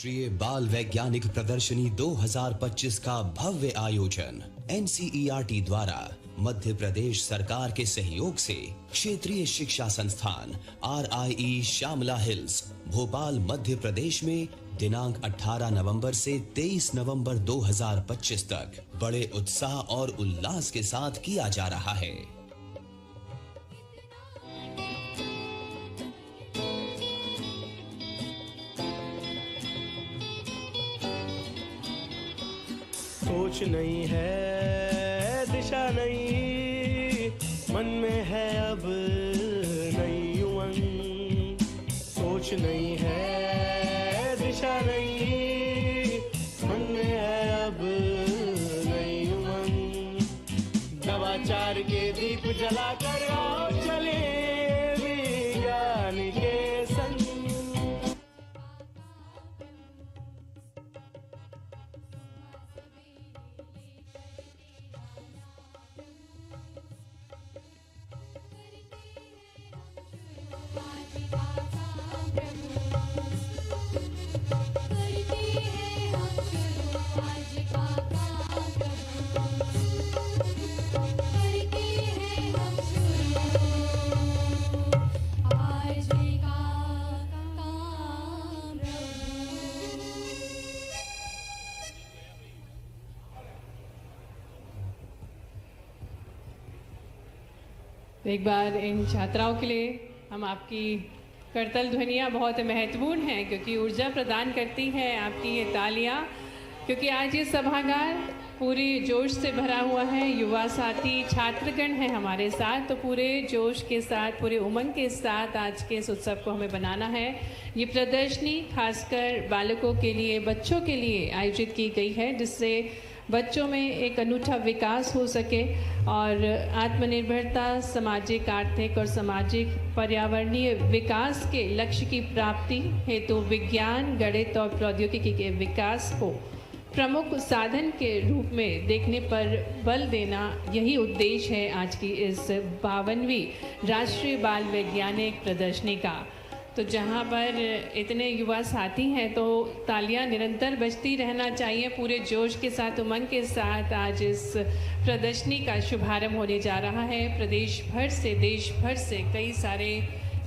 राष्ट्रीय बाल वैज्ञानिक प्रदर्शनी 2025 का भव्य आयोजन NCERT द्वारा मध्य प्रदेश सरकार के सहयोग से क्षेत्रीय शिक्षा संस्थान RIE श्यामला हिल्स भोपाल मध्य प्रदेश में दिनांक 18 नवंबर से 23 नवंबर 2025 तक बड़े उत्साह और उल्लास के साथ किया जा रहा है। सोच नहीं है, दिशा नहीं, मन में है अब नई उमंग। सोच नहीं है, दिशा नहीं, मन में है अब नई उमंग। नवाचार के दीप जलाकर आओ चले विज्ञान के संग। एक बार इन छात्राओं के लिए हम आपकी करतल ध्वनियाँ बहुत महत्वपूर्ण हैं, क्योंकि ऊर्जा प्रदान करती हैं आपकी ये तालियाँ। क्योंकि आज ये सभागार पूरी जोश से भरा हुआ है, युवा साथी छात्रगण हैं हमारे साथ, तो पूरे जोश के साथ, पूरे उमंग के साथ आज के इस उत्सव को हमें बनाना है। ये प्रदर्शनी खासकर बालकों के लिए, बच्चों के लिए आयोजित की गई है, जिससे बच्चों में एक अनूठा विकास हो सके और आत्मनिर्भरता, सामाजिक, आर्थिक और सामाजिक पर्यावरणीय विकास के लक्ष्य की प्राप्ति हेतु विज्ञान, गणित और प्रौद्योगिकी के विकास को प्रमुख साधन के रूप में देखने पर बल देना, यही उद्देश्य है आज की इस 52वीं राष्ट्रीय बाल वैज्ञानिक प्रदर्शनी का। तो जहाँ पर इतने युवा साथी हैं तो तालियां निरंतर बजती रहना चाहिए। पूरे जोश के साथ, उमंग के साथ आज इस प्रदर्शनी का शुभारंभ होने जा रहा है। प्रदेश भर से, देश भर से कई सारे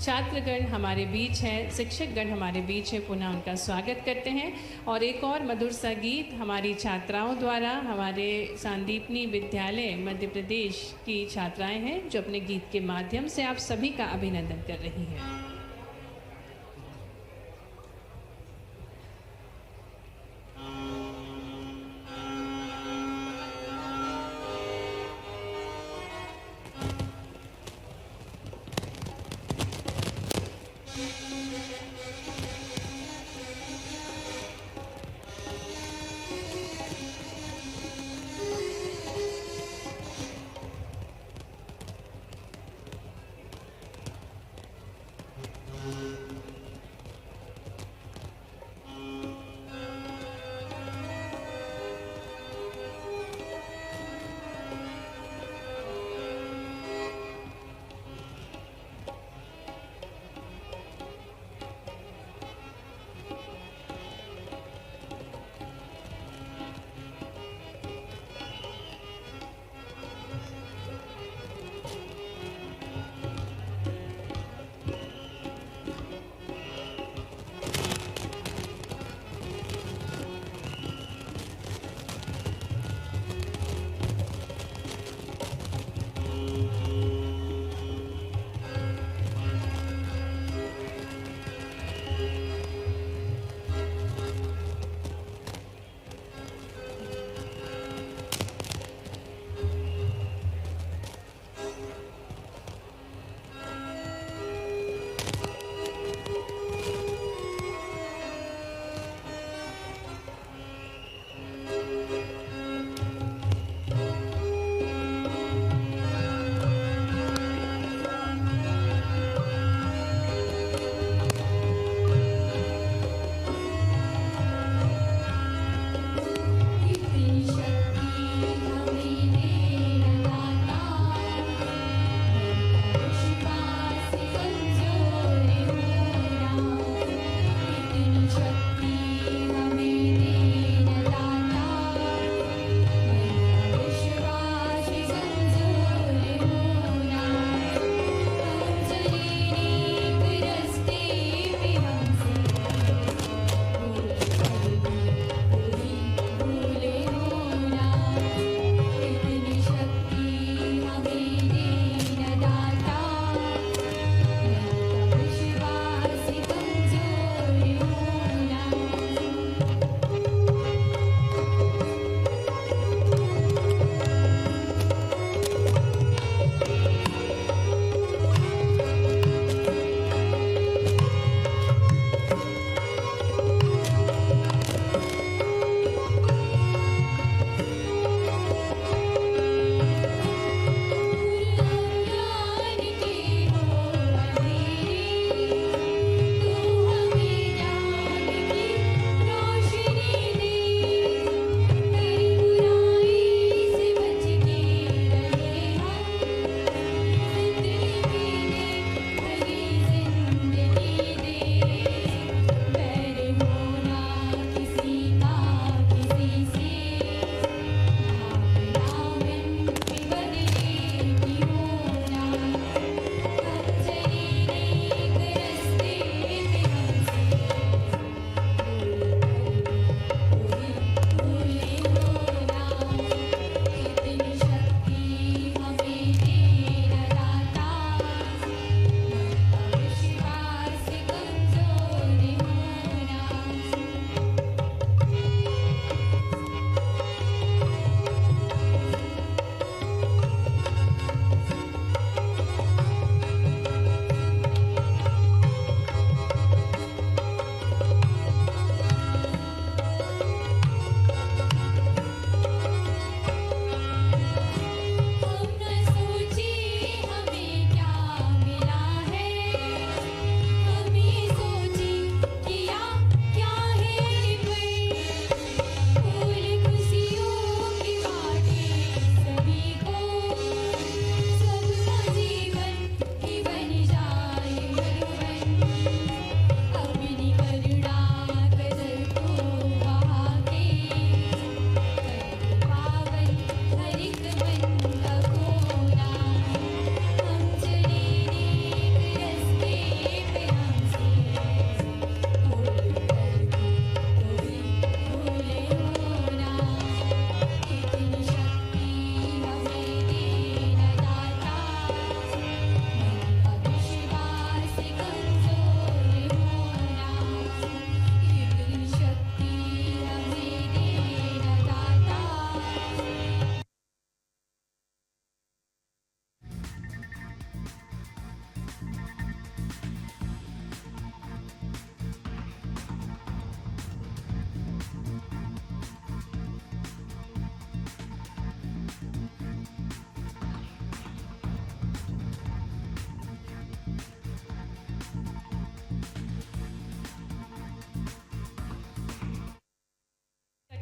छात्रगण हमारे बीच हैं, शिक्षकगण हमारे बीच हैं, पुनः उनका स्वागत करते हैं। और एक और मधुर सा गीत हमारी छात्राओं द्वारा, हमारे सांदीपनी विद्यालय मध्य प्रदेश की छात्राएं हैं जो अपने गीत के माध्यम से आप सभी का अभिनंदन कर रही हैं।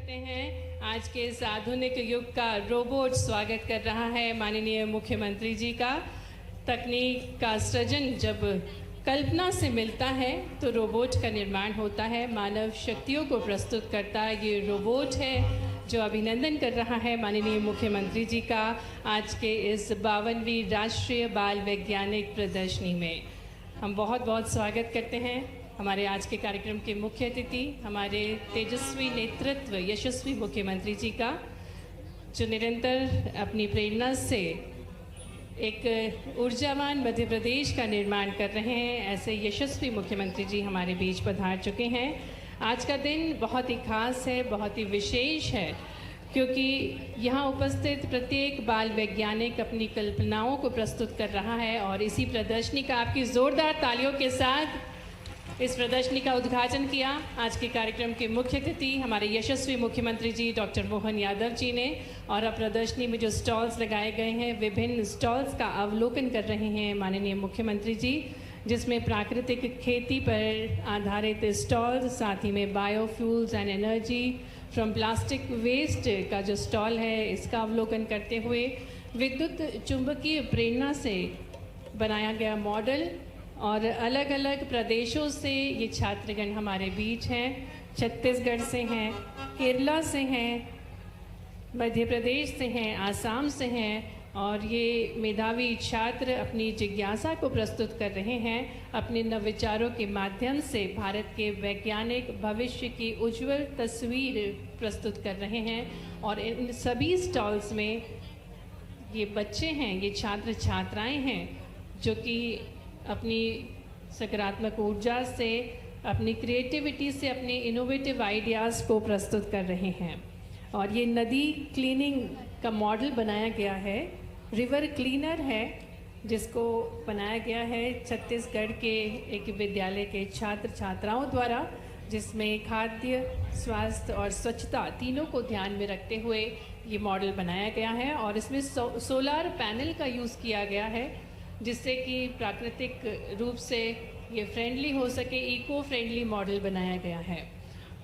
करते हैं आज के इस आधुनिक युग का रोबोट स्वागत कर रहा है माननीय मुख्यमंत्री जी का। तकनीक का सृजन जब कल्पना से मिलता है तो रोबोट का निर्माण होता है। मानव शक्तियों को प्रस्तुत करता है ये रोबोट है जो अभिनंदन कर रहा है माननीय मुख्यमंत्री जी का आज के इस 52वीं राष्ट्रीय बाल वैज्ञानिक प्रदर्शनी में। हम बहुत बहुत स्वागत करते हैं हमारे आज के कार्यक्रम के मुख्य अतिथि, हमारे तेजस्वी नेतृत्व यशस्वी मुख्यमंत्री जी का, जो निरंतर अपनी प्रेरणा से एक ऊर्जावान मध्य प्रदेश का निर्माण कर रहे हैं। ऐसे यशस्वी मुख्यमंत्री जी हमारे बीच पधार चुके हैं। आज का दिन बहुत ही खास है, बहुत ही विशेष है, क्योंकि यहाँ उपस्थित प्रत्येक बाल वैज्ञानिक अपनी कल्पनाओं को प्रस्तुत कर रहा है और इसी प्रदर्शनी का आपकी ज़ोरदार तालियों के साथ इस प्रदर्शनी का उद्घाटन किया आज के कार्यक्रम के मुख्य अतिथि हमारे यशस्वी मुख्यमंत्री जी डॉक्टर मोहन यादव जी ने। और अब प्रदर्शनी में जो स्टॉल्स लगाए गए हैं, विभिन्न स्टॉल्स का अवलोकन कर रहे हैं माननीय मुख्यमंत्री जी, जिसमें प्राकृतिक खेती पर आधारित स्टॉल, साथ ही में biofuels and energy from plastic waste का जो स्टॉल है इसका अवलोकन करते हुए विद्युत चुंबकीय प्रेरणा से बनाया गया मॉडल और अलग अलग प्रदेशों से ये छात्रगण हमारे बीच हैं। छत्तीसगढ़ से हैं, केरला से हैं, मध्य प्रदेश से हैं, आसाम से हैं और ये मेधावी छात्र अपनी जिज्ञासा को प्रस्तुत कर रहे हैं। अपने नवविचारों के माध्यम से भारत के वैज्ञानिक भविष्य की उज्जवल तस्वीर प्रस्तुत कर रहे हैं। और इन सभी स्टॉल्स में ये बच्चे हैं, ये छात्र छात्राएं हैं जो कि अपनी सकारात्मक ऊर्जा से, अपनी क्रिएटिविटी से, अपने इनोवेटिव आइडियाज़ को प्रस्तुत कर रहे हैं। और ये नदी क्लीनिंग का मॉडल बनाया गया है, रिवर क्लीनर है, जिसको बनाया गया है छत्तीसगढ़ के एक विद्यालय के छात्र छात्राओं द्वारा, जिसमें खाद्य, स्वास्थ्य और स्वच्छता तीनों को ध्यान में रखते हुए ये मॉडल बनाया गया है। और इसमें सोलार पैनल का यूज़ किया गया है, जिससे कि प्राकृतिक रूप से ये फ्रेंडली हो सके, इको फ्रेंडली मॉडल बनाया गया है।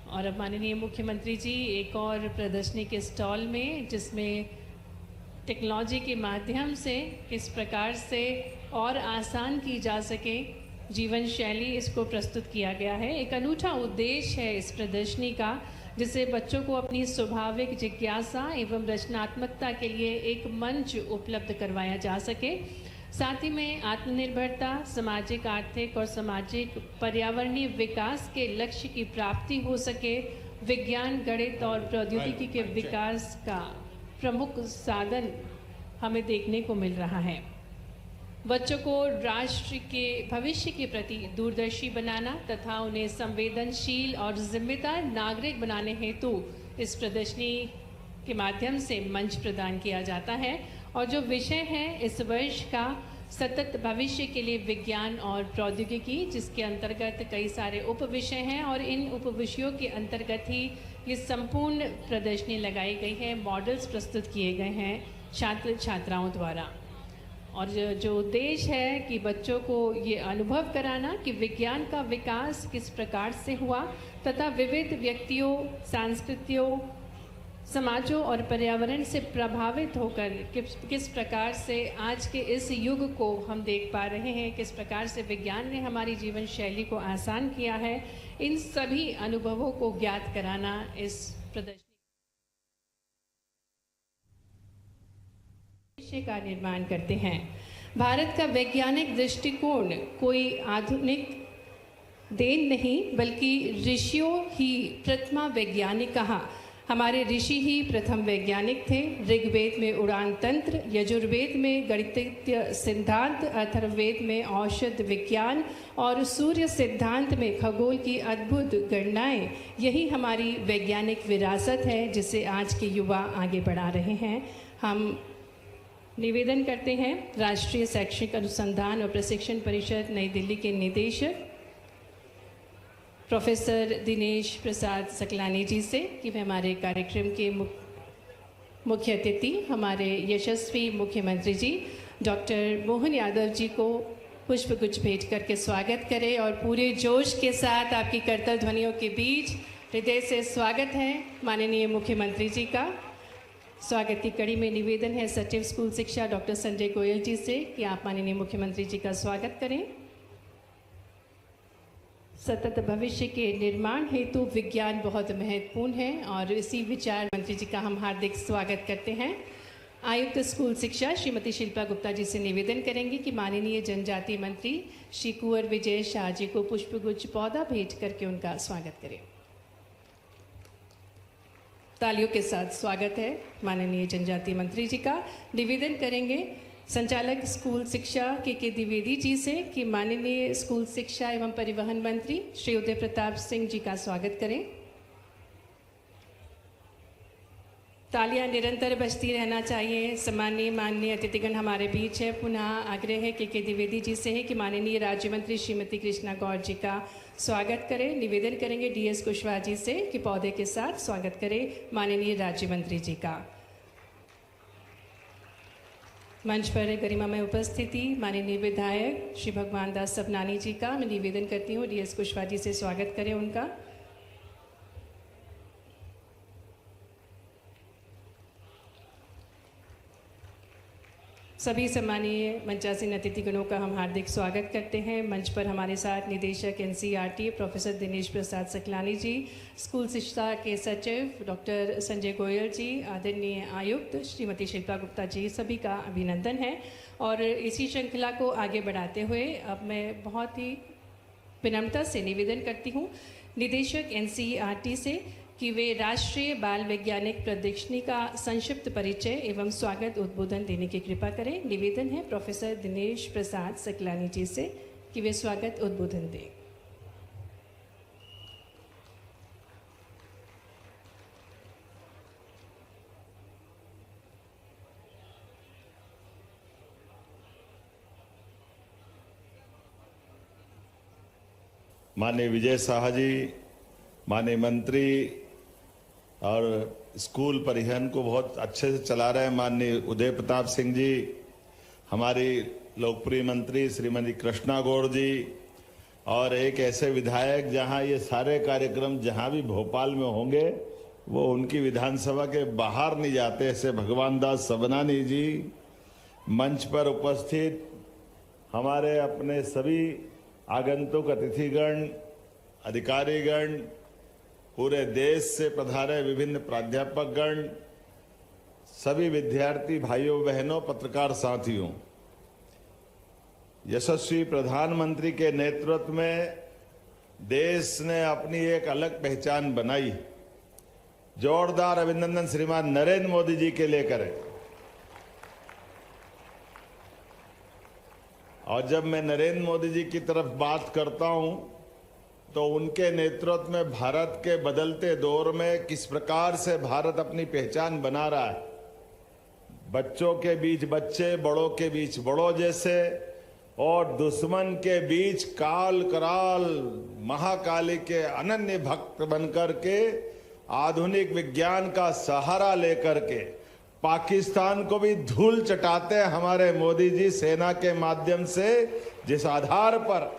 और अब माननीय मुख्यमंत्री जी एक और प्रदर्शनी के स्टॉल में, जिसमें टेक्नोलॉजी के माध्यम से किस प्रकार से और आसान की जा सके जीवन शैली, इसको प्रस्तुत किया गया है। एक अनूठा उद्देश्य है इस प्रदर्शनी का, जिससे बच्चों को अपनी स्वाभाविक जिज्ञासा एवं रचनात्मकता के लिए एक मंच उपलब्ध करवाया जा सके। साथ ही में आत्मनिर्भरता, सामाजिक, आर्थिक और सामाजिक पर्यावरणीय विकास के लक्ष्य की प्राप्ति हो सके। विज्ञान, गणित और प्रौद्योगिकी के विकास का प्रमुख साधन हमें देखने को मिल रहा है। बच्चों को राष्ट्र के भविष्य के प्रति दूरदर्शी बनाना तथा उन्हें संवेदनशील और जिम्मेदार नागरिक बनाने हेतु इस प्रदर्शनी के माध्यम से मंच प्रदान किया जाता है। और जो विषय है इस वर्ष का सतत भविष्य के लिए विज्ञान और प्रौद्योगिकी, जिसके अंतर्गत कई सारे उप विषय हैं और इन उप विषयों के अंतर्गत ही ये संपूर्ण प्रदर्शनी लगाई गई है, मॉडल्स प्रस्तुत किए गए हैं छात्र छात्राओं द्वारा। और जो उद्देश्य है कि बच्चों को ये अनुभव कराना कि विज्ञान का विकास किस प्रकार से हुआ तथा विविध व्यक्तियों, सांस्कृतियों, समाजों और पर्यावरण से प्रभावित होकर किस प्रकार से आज के इस युग को हम देख पा रहे हैं, किस प्रकार से विज्ञान ने हमारी जीवन शैली को आसान किया है, इन सभी अनुभवों को ज्ञात कराना इस प्रदर्शनी का निर्माण करते हैं। भारत का वैज्ञानिक दृष्टिकोण कोई आधुनिक देन नहीं, बल्कि ऋषियों ही प्रथमा वैज्ञानिक कहा। हमारे ऋषि ही प्रथम वैज्ञानिक थे। ऋग्वेद में उड़ान तंत्र, यजुर्वेद में गणितीय सिद्धांत, अथर्ववेद में औषध विज्ञान और सूर्य सिद्धांत में खगोल की अद्भुत गणनाएं, यही हमारी वैज्ञानिक विरासत है जिसे आज के युवा आगे बढ़ा रहे हैं। हम निवेदन करते हैं राष्ट्रीय शैक्षिक अनुसंधान और प्रशिक्षण परिषद नई दिल्ली के निदेशक प्रोफेसर दिनेश प्रसाद सकलानी जी से कि वे हमारे कार्यक्रम के मुख्य अतिथि हमारे यशस्वी मुख्यमंत्री जी डॉक्टर मोहन यादव जी को पुष्पगुच्छ भेंट करके स्वागत करें और पूरे जोश के साथ आपकी करतल ध्वनियों के बीच हृदय से स्वागत है माननीय मुख्यमंत्री जी का। स्वागत की कड़ी में निवेदन है सचिव स्कूल शिक्षा डॉक्टर संजय गोयल जी से कि आप माननीय मुख्यमंत्री जी का स्वागत करें। सतत भविष्य के निर्माण हेतु विज्ञान बहुत महत्वपूर्ण है और इसी विचार मंत्री जी का हम हार्दिक स्वागत करते हैं। आयुक्त स्कूल शिक्षा श्रीमती शिल्पा गुप्ता जी से निवेदन करेंगे कि माननीय जनजाति मंत्री श्री कुंवर विजय शाह जी को पुष्पगुच्छ पौधा भेंट करके उनका स्वागत करें। तालियों के साथ स्वागत है माननीय जनजाति मंत्री जी का। निवेदन करेंगे संचालक स्कूल शिक्षा के द्विवेदी जी से कि माननीय स्कूल शिक्षा एवं परिवहन मंत्री श्री उदय प्रताप सिंह जी का स्वागत करें। तालियां निरंतर बजती रहना चाहिए। सम्मानीय माननीय अतिथिगण हमारे बीच है। पुनः आग्रह है के द्विवेदी जी से है कि माननीय राज्य मंत्री श्रीमती कृष्णा गौर जी का स्वागत करें। निवेदन करेंगे डीएस कुशवाहा जी से कि पौधे के साथ स्वागत करें माननीय राज्य मंत्री जी का। मंच पर गरिमामय उपस्थिति माननीय विधायक श्री भगवान दास सबनानी जी का मैं निवेदन करती हूँ डीएस कुशवाहा जी से स्वागत करें उनका। सभी सम्मानीय मंचासीन अतिथिगणों का हम हार्दिक स्वागत करते हैं। मंच पर हमारे साथ निदेशक एनसीईआरटी प्रोफेसर दिनेश प्रसाद सकलानी जी, स्कूल शिक्षा के सचिव डॉक्टर संजय गोयल जी, आदरणीय आयुक्त श्रीमती शिल्पा गुप्ता जी, सभी का अभिनंदन है। और इसी श्रृंखला को आगे बढ़ाते हुए अब मैं बहुत ही विनम्रता से निवेदन करती हूँ निदेशक एनसीईआरटी से कि वे राष्ट्रीय बाल वैज्ञानिक प्रदर्शनी का संक्षिप्त परिचय एवं स्वागत उद्बोधन देने की कृपा करें। निवेदन है प्रोफेसर दिनेश प्रसाद सकलानी जी से कि वे स्वागत उद्बोधन दें। माननीय विजय शाह जी, माननीय मंत्री और स्कूल परिवहन को बहुत अच्छे से चला रहे हैं माननीय उदय प्रताप सिंह जी, हमारी लोकप्रिय मंत्री श्रीमती कृष्णा गौड़ जी, और एक ऐसे विधायक जहां ये सारे कार्यक्रम जहां भी भोपाल में होंगे वो उनकी विधानसभा के बाहर नहीं जाते, ऐसे भगवान दास सबनानी जी, मंच पर उपस्थित हमारे अपने सभी आगंतुक अतिथिगण, अधिकारीगण, पूरे देश से पधारे विभिन्न प्राध्यापकगण, सभी विद्यार्थी भाइयों बहनों, पत्रकार साथियों, यशस्वी प्रधानमंत्री के नेतृत्व में देश ने अपनी एक अलग पहचान बनाई। जोरदार अभिनंदन श्रीमान नरेंद्र मोदी जी के लिए करें। और जब मैं नरेंद्र मोदी जी की तरफ बात करता हूं तो उनके नेतृत्व में भारत के बदलते दौर में किस प्रकार से भारत अपनी पहचान बना रहा है, बच्चों के बीच बच्चे, बड़ों के बीच बड़ों जैसे, और दुश्मन के बीच काल कराल महाकाली के अनन्य भक्त बनकर के आधुनिक विज्ञान का सहारा लेकर के पाकिस्तान को भी धूल चटाते हैं हमारे मोदी जी सेना के माध्यम से, जिस आधार पर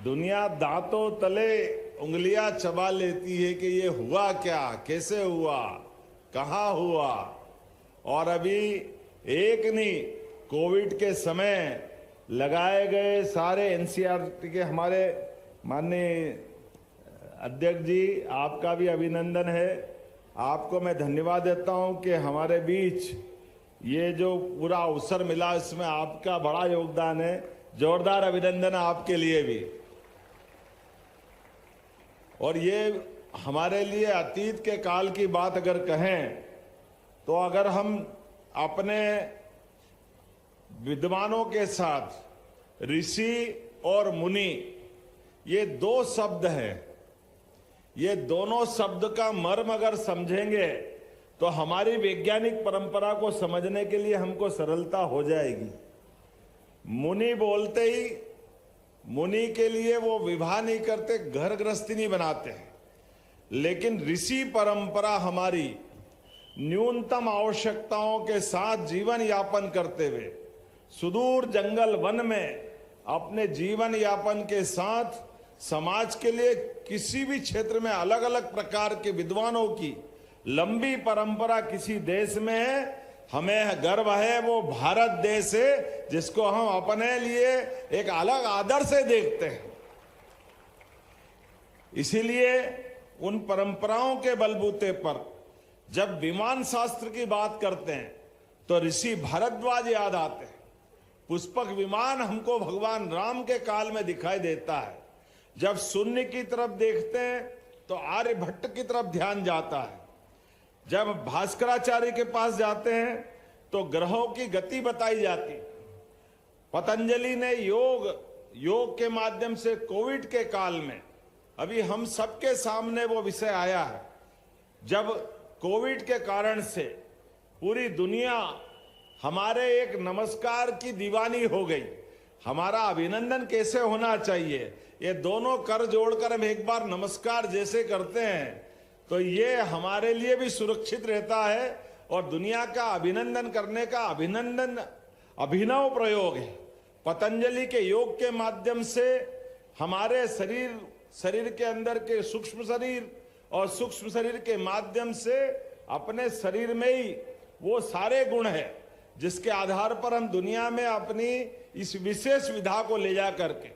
दुनिया दांतों तले उंगलियां चबा लेती है कि ये हुआ क्या, कैसे हुआ, कहां हुआ। और अभी एक नहीं, कोविड के समय लगाए गए सारे एनसीईआरटी के हमारे माननीय अध्यक्ष जी, आपका भी अभिनंदन है। आपको मैं धन्यवाद देता हूं कि हमारे बीच ये जो पूरा अवसर मिला इसमें आपका बड़ा योगदान है। जोरदार अभिनंदन आपके लिए भी। और ये हमारे लिए अतीत के काल की बात अगर कहें तो अगर हम अपने विद्वानों के साथ ऋषि और मुनि, ये दो शब्द हैं, ये दोनों शब्द का मर्म अगर समझेंगे तो हमारी वैज्ञानिक परंपरा को समझने के लिए हमको सरलता हो जाएगी। मुनि बोलते ही मुनि के लिए वो विवाह नहीं करते, घर गृहस्थी नहीं बनाते, लेकिन ऋषि परंपरा हमारी न्यूनतम आवश्यकताओं के साथ जीवन यापन करते हुए सुदूर जंगल वन में अपने जीवन यापन के साथ समाज के लिए किसी भी क्षेत्र में अलग अलग प्रकार के विद्वानों की लंबी परंपरा किसी देश में है, हमें गर्व है। वो भारत देश है जिसको हम अपने लिए एक अलग आदर से देखते हैं। इसीलिए उन परंपराओं के बलबूते पर जब विमान शास्त्र की बात करते हैं तो ऋषि भारद्वाज याद आते हैं। पुष्पक विमान हमको भगवान राम के काल में दिखाई देता है। जब शून्य की तरफ देखते हैं तो आर्यभट्ट की तरफ ध्यान जाता है। जब भास्कराचार्य के पास जाते हैं तो ग्रहों की गति बताई जाती। पतंजलि ने योग के माध्यम से कोविड के काल में अभी हम सबके सामने वो विषय आया है, जब कोविड के कारण से पूरी दुनिया हमारे एक नमस्कार की दीवानी हो गई। हमारा अभिनंदन कैसे होना चाहिए, ये दोनों कर जोड़कर हम एक बार नमस्कार जैसे करते हैं तो ये हमारे लिए भी सुरक्षित रहता है और दुनिया का अभिनंदन करने का अभिनव प्रयोग है। पतंजलि के योग के माध्यम से हमारे शरीर के अंदर के सूक्ष्म शरीर और सूक्ष्म शरीर के माध्यम से अपने शरीर में ही वो सारे गुण है जिसके आधार पर हम दुनिया में अपनी इस विशेष विधा को ले जा करके,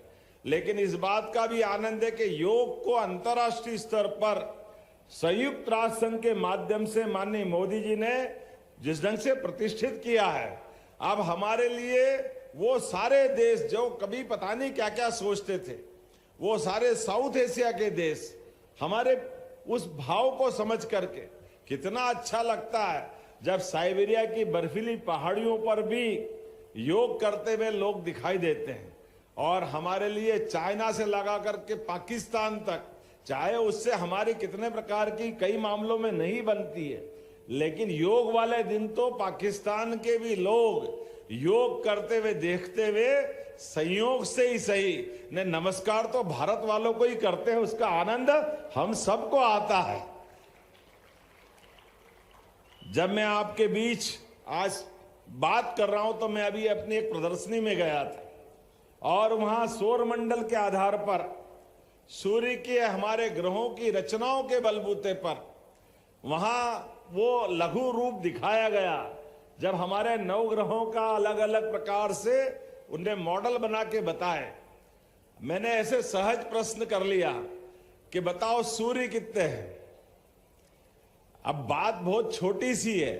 लेकिन इस बात का भी आनंद है कि योग को अंतर्राष्ट्रीय स्तर पर संयुक्त राष्ट्र संघ के माध्यम से माननीय मोदी जी ने जिस ढंग से प्रतिष्ठित किया है, अब हमारे लिए वो सारे देश जो कभी पता नहीं क्या क्या सोचते थे, वो सारे साउथ एशिया के देश हमारे उस भाव को समझ करके कितना अच्छा लगता है जब साइबेरिया की बर्फीली पहाड़ियों पर भी योग करते हुए लोग दिखाई देते हैं। और हमारे लिए चाइना से लगा करके पाकिस्तान तक, चाहे उससे हमारी कितने प्रकार की कई मामलों में नहीं बनती है, लेकिन योग वाले दिन तो पाकिस्तान के भी लोग योग करते हुए देखते हुए संयोग से ही सही ने नमस्कार तो भारत वालों को ही करते हैं, उसका आनंद हम सबको आता है। जब मैं आपके बीच आज बात कर रहा हूं तो मैं अभी अपनी एक प्रदर्शनी में गया था और वहां सौर मंडल के आधार पर सूर्य के हमारे ग्रहों की रचनाओं के बलबूते पर वहां वो लघु रूप दिखाया गया। जब हमारे 9 ग्रहों का अलग अलग प्रकार से उन्हें मॉडल बना के बताए, मैंने ऐसे सहज प्रश्न कर लिया कि बताओ सूर्य कितने हैं। अब बात बहुत छोटी सी है।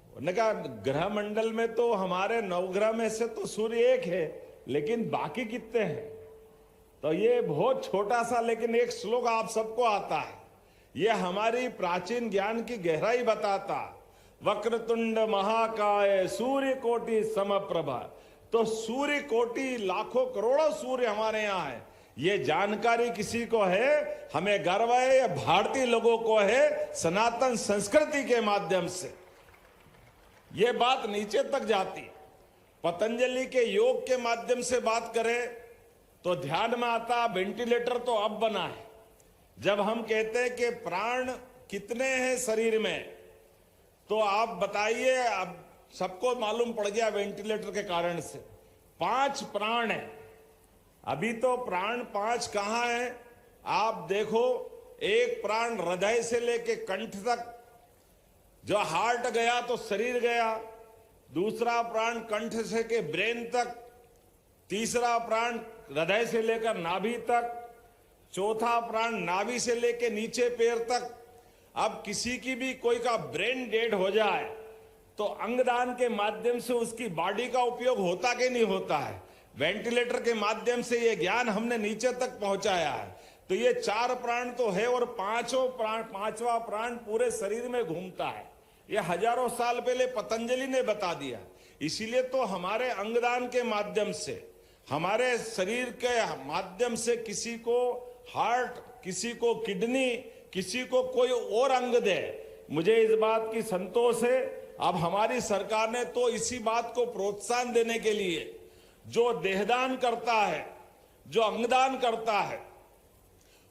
उन्होंने कहा ग्रह मंडल में तो हमारे 9 ग्रह में से तो सूर्य एक है, लेकिन बाकी कितने हैं। तो ये बहुत छोटा सा लेकिन एक श्लोक आप सबको आता है। ये हमारी प्राचीन ज्ञान की गहराई बताता। वक्रतुंड महाकाय सूर्य कोटि समप्रभा। तो सूर्य कोटि लाखों करोड़ों सूर्य हमारे यहाँ है, ये जानकारी किसी को है, हमें गर्व है, ये भारतीय लोगों को है। सनातन संस्कृति के माध्यम से ये बात नीचे तक जाती। पतंजलि के योग के माध्यम से बात करें तो ध्यान में आता वेंटिलेटर तो अब बना है। जब हम कहते हैं कि प्राण कितने हैं शरीर में, तो आप बताइए, अब सबको मालूम पड़ गया वेंटिलेटर के कारण से 5 प्राण है। अभी तो प्राण 5 कहां है आप देखो। एक प्राण हृदय से लेके कंठ तक, जो हार्ट गया तो शरीर गया। दूसरा प्राण कंठ से के ब्रेन तक। तीसरा प्राण हृदय से लेकर नाभि तक। चौथा प्राण नाभि से लेकर नीचे पैर तक। अब किसी की भी कोई का ब्रेन डेड हो जाए तो अंगदान के माध्यम से उसकी बॉडी का उपयोग होता कि नहीं होता है। वेंटिलेटर के माध्यम से ये ज्ञान हमने नीचे तक पहुंचाया है। तो ये 4 प्राण तो है और 5वां प्राण पूरे शरीर में घूमता है। ये हजारों साल पहले पतंजलि ने बता दिया। इसीलिए तो हमारे अंगदान के माध्यम से, हमारे शरीर के माध्यम से किसी को हार्ट, किसी को किडनी, किसी को कोई और अंग दे, मुझे इस बात की संतोष है। अब हमारी सरकार ने तो इसी बात को प्रोत्साहन देने के लिए जो देहदान करता है, जो अंगदान करता है,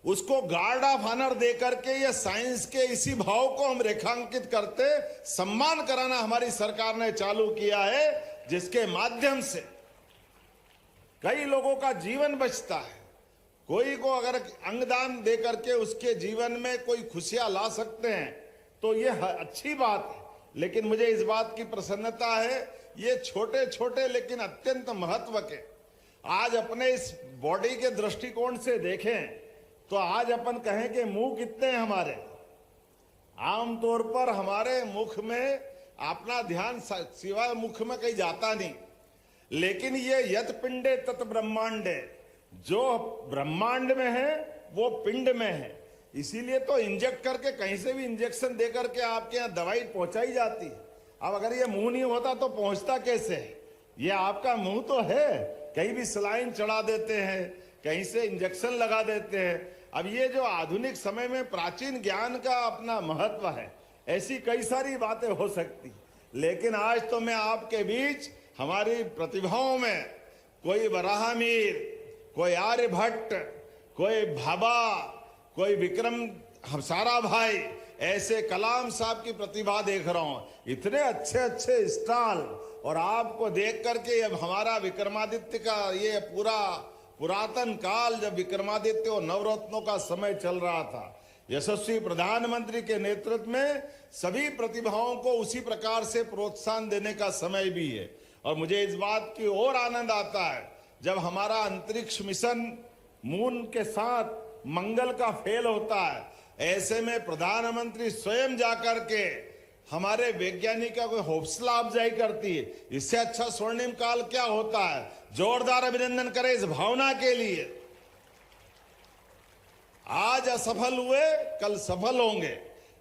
उसको गार्ड ऑफ ऑनर दे करके ये साइंस के इसी भाव को हम रेखांकित करते सम्मान कराना हमारी सरकार ने चालू किया है, जिसके माध्यम से कई लोगों का जीवन बचता है। कोई को अगर अंगदान दे करके उसके जीवन में कोई खुशियां ला सकते हैं तो ये अच्छी बात है, लेकिन मुझे इस बात की प्रसन्नता है ये छोटे छोटे लेकिन अत्यंत महत्व के आज अपने इस बॉडी के दृष्टिकोण से देखें तो आज अपन कहें कि मुंह कितने हैं हमारे। आमतौर पर हमारे मुख में अपना ध्यान सिवाय मुख में कहीं जाता नहीं, लेकिन ये यत पिंडे तत् ब्रह्मांडे, जो ब्रह्मांड में है वो पिंड में है। इसीलिए तो इंजेक्ट करके कहीं से भी इंजेक्शन दे करके आपके यहाँ दवाई पहुंचाई जाती है। अब अगर ये मुंह नहीं होता तो पहुंचता कैसे? ये आपका मुंह तो है, कहीं भी सलाइन चढ़ा देते हैं, कहीं से इंजेक्शन लगा देते हैं। अब ये जो आधुनिक समय में प्राचीन ज्ञान का अपना महत्व है, ऐसी कई सारी बातें हो सकती, लेकिन आज तो मैं आपके बीच हमारी प्रतिभाओं में कोई वराहमीर, कोई आर्यभट्ट, कोई भाभा, कोई विक्रम सारा भाई, ऐसे कलाम साहब की प्रतिभा देख रहा हूं। इतने अच्छे अच्छे स्टॉल, और आपको देख करके अब हमारा विक्रमादित्य का ये पूरा पुरातन काल, जब विक्रमादित्य और नवरत्नों का समय चल रहा था, यशस्वी प्रधानमंत्री के नेतृत्व में सभी प्रतिभाओं को उसी प्रकार से प्रोत्साहन देने का समय भी है। और मुझे इस बात की और आनंद आता है जब हमारा अंतरिक्ष मिशन मून के साथ मंगल का फेल होता है, ऐसे में प्रधानमंत्री स्वयं जाकर के हमारे वैज्ञानिकों को हौसला अफजाई करती है। इससे अच्छा स्वर्णिम काल क्या होता है? जोरदार अभिनंदन करें इस भावना के लिए। आज असफल हुए कल सफल होंगे,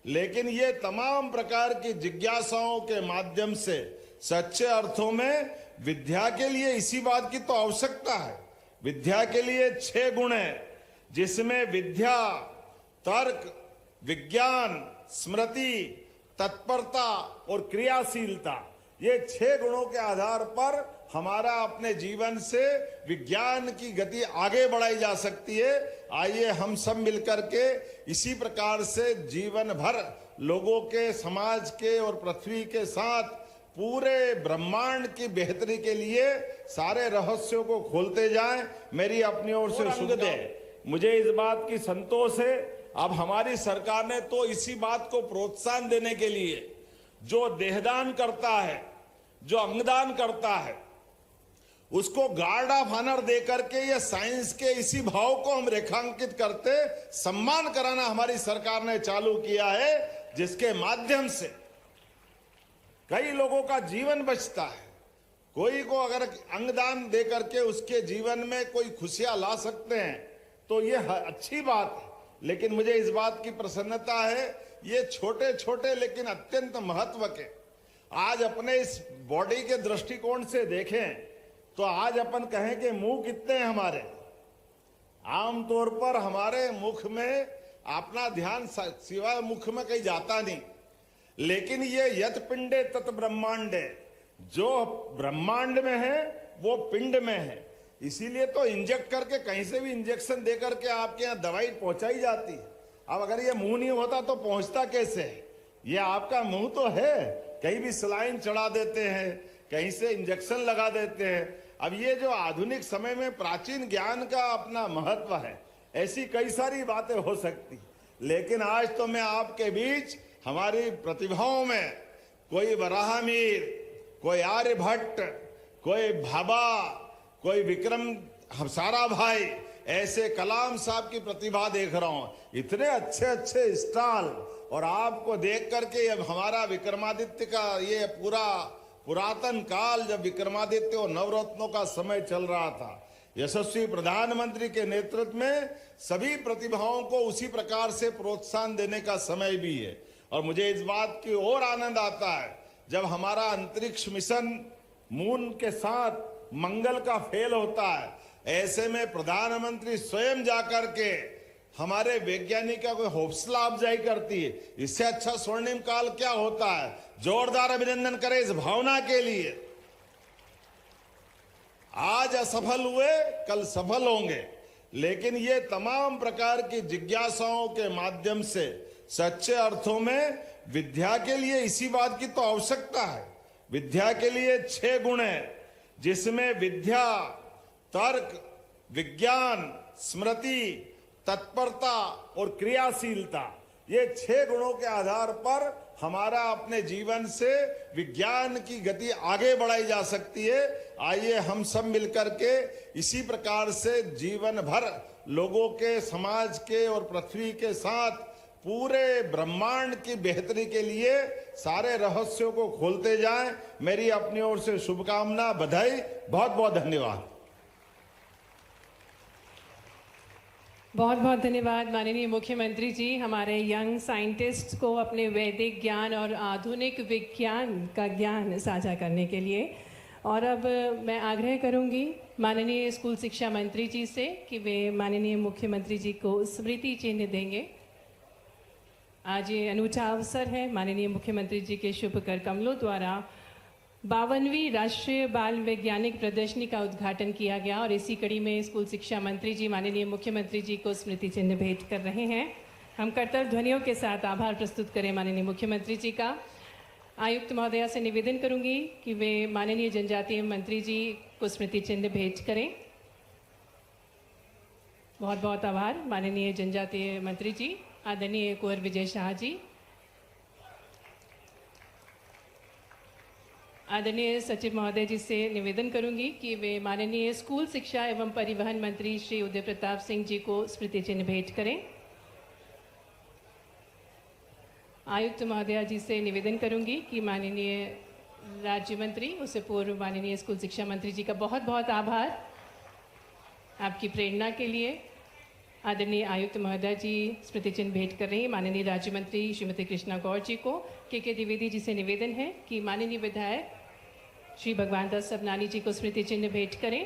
लेकिन ये तमाम प्रकार की जिज्ञासाओं के माध्यम से सच्चे अर्थों में विद्या के लिए इसी बात की तो आवश्यकता है। विद्या के लिए 6 गुण है, जिसमें विद्या, तर्क, विज्ञान, स्मृति, तत्परता और क्रियाशीलता, ये 6 गुणों के आधार पर हमारा अपने जीवन से विज्ञान की गति आगे बढ़ाई जा सकती है। आइए हम सब मिलकर के इसी प्रकार से जीवन भर लोगों के, समाज के और पृथ्वी के साथ पूरे ब्रह्मांड की बेहतरी के लिए सारे रहस्यों को खोलते जाएं। मेरी अपनी ओर से शुभ है। मुझे इस बात की संतोष है, अब हमारी सरकार ने तो इसी बात को प्रोत्साहन देने के लिए जो देहदान करता है, जो अंगदान करता है, उसको गार्ड ऑफ ऑनर दे करके ये साइंस के इसी भाव को हम रेखांकित करते सम्मान कराना हमारी सरकार ने चालू किया है, जिसके माध्यम से कई लोगों का जीवन बचता है। कोई को अगर अंगदान दे करके उसके जीवन में कोई खुशियां ला सकते हैं तो ये अच्छी बात है, लेकिन मुझे इस बात की प्रसन्नता है ये छोटे छोटे लेकिन अत्यंत महत्व के आज अपने इस बॉडी के दृष्टिकोण से देखें तो आज अपन कहें कि मुंह कितने हैं हमारे। आमतौर पर हमारे मुख में अपना ध्यान सिवाय मुख में कहीं जाता नहीं, लेकिन ये यत पिंडे तत् ब्रह्मांडे, जो ब्रह्मांड में है वो पिंड में है। इसीलिए तो इंजेक्ट करके कहीं से भी इंजेक्शन दे करके आपके यहाँ दवाई पहुंचाई जाती है। अब अगर ये मुंह नहीं होता तो पहुंचता कैसे? ये आपका मुंह तो है, कहीं भी सलाइन चढ़ा देते हैं, कहीं से इंजेक्शन लगा देते हैं। अब ये जो आधुनिक समय में प्राचीन ज्ञान का अपना महत्व है, ऐसी कई सारी बातें हो सकती, लेकिन आज तो मैं आपके बीच हमारी प्रतिभाओं में कोई वराहमीर, कोई आर्यभट्ट, कोई भाभा, कोई विक्रम सारा भाई, ऐसे कलाम साहब की प्रतिभा देख रहा हूं। इतने अच्छे अच्छे स्टॉल, और आपको देख करके अब हमारा विक्रमादित्य का ये पूरा पुरातन काल, जब विक्रमादित्य और नवरत्नों का समय चल रहा था, यशस्वी प्रधानमंत्री के नेतृत्व में सभी प्रतिभाओं को उसी प्रकार से प्रोत्साहन देने का समय भी है। और मुझे इस बात की और आनंद आता है जब हमारा अंतरिक्ष मिशन मून के साथ मंगल का फेल होता है, ऐसे में प्रधानमंत्री स्वयं जाकर के हमारे वैज्ञानिकों को हौसला अफजाई करती है। इससे अच्छा स्वर्णिम काल क्या होता है? जोरदार अभिनंदन करें इस भावना के लिए। आज असफल हुए कल सफल होंगे, लेकिन ये तमाम प्रकार की जिज्ञासाओं के माध्यम से सच्चे अर्थों में विद्या के लिए इसी बात की तो आवश्यकता है। विद्या के लिए 6 गुण है, जिसमें विद्या, तर्क, विज्ञान, स्मृति, तत्परता और क्रियाशीलता, ये 6 गुणों के आधार पर हमारा अपने जीवन से विज्ञान की गति आगे बढ़ाई जा सकती है। आइए हम सब मिलकर के इसी प्रकार से जीवन भर लोगों के, समाज के और पृथ्वी के साथ पूरे ब्रह्मांड की बेहतरी के लिए सारे रहस्यों को खोलते जाएं। मेरी अपनी ओर से शुभकामना, बधाई, बहुत बहुत धन्यवाद। बहुत बहुत धन्यवाद माननीय मुख्यमंत्री जी, हमारे यंग साइंटिस्ट को अपने वैदिक ज्ञान और आधुनिक विज्ञान का ज्ञान साझा करने के लिए। और अब मैं आग्रह करूंगी माननीय स्कूल शिक्षा मंत्री जी से कि वे माननीय मुख्यमंत्री जी को स्मृति चिन्ह देंगे। आज ये अनूठा अवसर है, माननीय मुख्यमंत्री जी के शुभ कर कमलों द्वारा 52वीं राष्ट्रीय बाल वैज्ञानिक प्रदर्शनी का उद्घाटन किया गया और इसी कड़ी में स्कूल शिक्षा मंत्री जी माननीय मुख्यमंत्री जी को स्मृति चिन्ह भेंट कर रहे हैं। हम कर्तव्य ध्वनियों के साथ आभार प्रस्तुत करें माननीय मुख्यमंत्री जी का। आयुक्त महोदया से निवेदन करूंगी कि वे माननीय जनजातीय मंत्री जी को स्मृति चिन्ह भेंट करें। बहुत बहुत आभार माननीय जनजातीय मंत्री जी। आदरणीय कुंवर विजय शाह जी, आदरणीय सचिव महोदय जी से निवेदन करूंगी कि वे माननीय स्कूल शिक्षा एवं परिवहन मंत्री श्री उदय प्रताप सिंह जी को स्मृति चिन्ह भेंट करें। आयुक्त महोदया जी से निवेदन करूंगी कि माननीय राज्य मंत्री, उससे पूर्व माननीय स्कूल शिक्षा मंत्री जी का बहुत बहुत आभार आपकी प्रेरणा के लिए। आदरणीय आयुक्त महोदया जी स्मृति चिन्ह भेंट कर रही हैं माननीय राज्य मंत्री श्रीमती कृष्णा गौर जी को। के द्विवेदी जी से निवेदन है कि माननीय विधायक श्री भगवान दास सबनानी जी को स्मृति चिन्ह भेंट करें।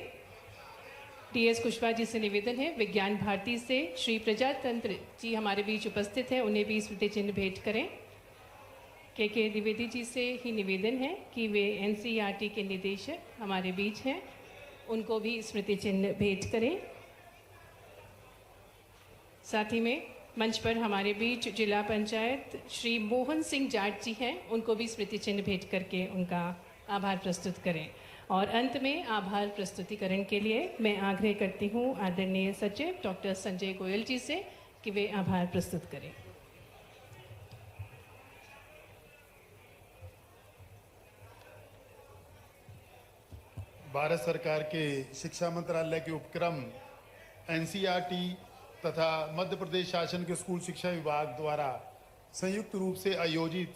टीएस कुशवाहा जी से निवेदन है विज्ञान भारती से श्री प्रजातंत्र जी हमारे बीच उपस्थित हैं, उन्हें भी स्मृति चिन्ह भेंट करें। के द्विवेदी जी से ही निवेदन है कि वे एनसीईआरटी के निदेशक हमारे बीच हैं, उनको भी स्मृति चिन्ह भेंट करें। साथ ही में मंच पर हमारे बीच जिला पंचायत श्री मोहन सिंह जाट जी हैं, उनको भी स्मृति चिन्ह भेंट करके उनका आभार प्रस्तुत करें। और अंत में आभार प्रस्तुतिकरण के लिए मैं आग्रह करती हूँ आदरणीय सचिव डॉक्टर संजय गोयल जी से कि वे आभार प्रस्तुत करें। भारत सरकार के शिक्षा मंत्रालय के उपक्रम एनसीईआरटी तथा मध्य प्रदेश शासन के स्कूल शिक्षा विभाग द्वारा संयुक्त रूप से आयोजित